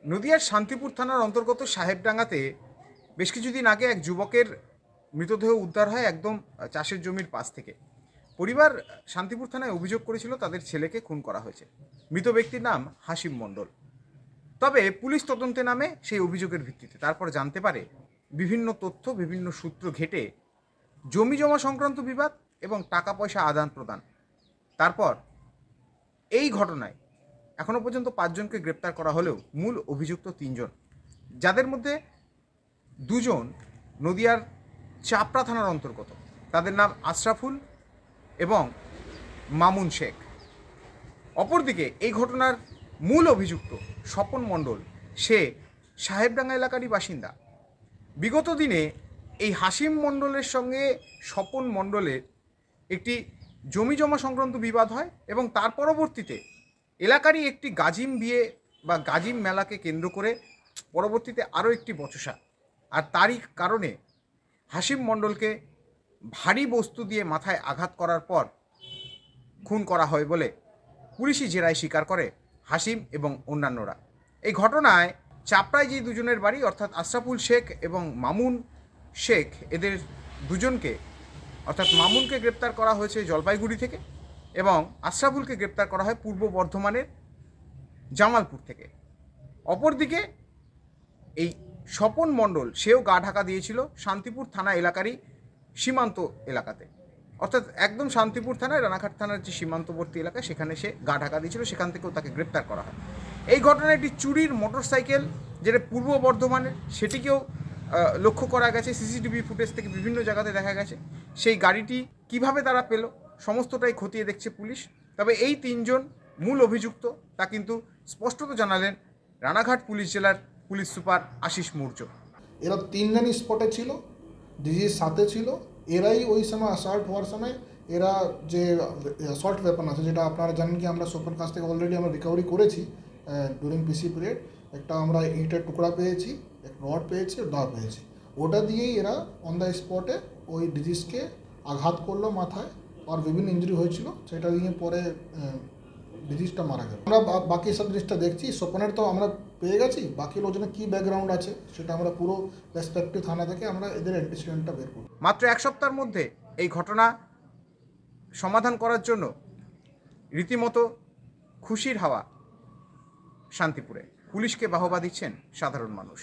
নদিয়ার শান্তিপুর থানার অন্তর্গত সাহেবডাঙ্গাতে বেশ কিছুদিন আগে এক যুবকের মৃতদেহ উদ্ধার হয় একদম চাষের জমির পাশ থেকে। পরিবার শান্তিপুর থানায় অভিযোগ করেছিল তাদের ছেলেকে খুন করা হয়েছে। মৃত ব্যক্তির নাম হাসিম মণ্ডল। তবে পুলিশ তদন্তে নামে সেই অভিযোগের ভিত্তিতে তারপর জানতে পারে বিভিন্ন তথ্য বিভিন্ন সূত্র ঘেটে জমি জমা সংক্রান্ত বিবাদ এবং টাকা পয়সা আদান প্রদান। তারপর এই ঘটনায় এখনও পর্যন্ত 5 জনকে গ্রেপ্তার করা হলেও মূল অভিযুক্ত 3 জন, যাদের মধ্যে 2 জন নদিয়ার চাপড়া থানার অন্তর্গত। তাদের নাম আশরাফুল এবং মামুন শেখ। অপরদিকে এই ঘটনার মূল অভিযুক্ত স্বপন মণ্ডল, সে সাহেবডাঙ্গা এলাকারই বাসিন্দা। বিগত দিনে এই হাসিম মণ্ডলের সঙ্গে স্বপন মণ্ডলের একটি জমি জমা সংক্রান্ত বিবাদ হয় এবং তার পরবর্তীতে এলাকারই একটি গাজিম বিয়ে বা গাজিম মেলাকে কেন্দ্র করে পরবর্তীতে আরও একটি বচসা। আর তারই কারণে হাসিম মণ্ডলকে ভারী বস্তু দিয়ে মাথায় আঘাত করার পর খুন করা হয় বলে পুলিশি জেরায় স্বীকার করে হাসিম এবং অন্যান্যরা। এই ঘটনায় চাপড়ায় যে 2 জনের বাড়ি অর্থাৎ আশরাফুল শেখ এবং মামুন শেখ, এদের 2 জনকে অর্থাৎ মামুনকে গ্রেপ্তার করা হয়েছে জলপাইগুড়ি থেকে এবং আশরাফুলকে গ্রেপ্তার করা হয় পূর্ব বর্ধমানের জামালপুর থেকে। অপরদিকে এই স্বপন মণ্ডল, সেও গা ঢাকা দিয়েছিল শান্তিপুর থানা এলাকারই সীমান্ত এলাকাতে, অর্থাৎ একদম শান্তিপুর থানায় রানাঘাট থানার যে সীমান্তবর্তী এলাকা সেখানে সে গা ঢাকা দিয়েছিল, সেখান থেকেও তাকে গ্রেপ্তার করা হয়। এই ঘটনায় একটি চুরির মোটরসাইকেল যেটা পূর্ব বর্ধমানের, সেটিকেও লক্ষ্য করা গেছে। সিসিটিভি ফুটেজ থেকে বিভিন্ন জায়গাতে দেখা গেছে। সেই গাড়িটি কিভাবে তারা পেল সমস্তটাই খতিয়ে দেখছে পুলিশ। তবে এই 3 জন মূল অভিযুক্ত তা কিন্তু স্পষ্টত জানালেন রানাঘাট পুলিশ জেলার পুলিশ সুপার আশিস মৌর্য। এরা 3 জনই স্পটে ছিল, ডিজির সাথে ছিল। এরাই ওই সময় অ্যাসল্ট হওয়ার সময় এরা যে অ্যাসল্ট ওয়েপন আছে, যেটা আপনারা জানেন কি আমরা সোপের কাছ থেকে অলরেডি আমরা রিকভারি করেছি ডিউরিং পিসি পিরিয়ড। একটা আমরা ইটের টুকরা পেয়েছি, এক রড পেয়েছি, দা পেয়েছি। ওটা দিয়েই এরা অন দ্য স্পটে ওই ডিজিজকে আঘাত করলো মাথায়, আর বিভিন্ন ইঞ্জুরি হয়েছিল, সেটা দিয়ে পরে ডিজিজটা মারা গেল। আমরা বাকি সব জিনিসটা দেখছি। স্বপনের তো আমরা পেয়ে গেছি, বাকি লোকজনের কী ব্যাকগ্রাউন্ড আছে সেটা আমরা পুরো রেসপেক্টিভ থানা থেকে আমরা এদের অ্যান্টিসিডেন্টটা বের করব। মাত্র 1 সপ্তাহের মধ্যে এই ঘটনা সমাধান করার জন্য রীতিমতো খুশির হাওয়া শান্তিপুরে। পুলিশকে বাহবা দিচ্ছেন সাধারণ মানুষ।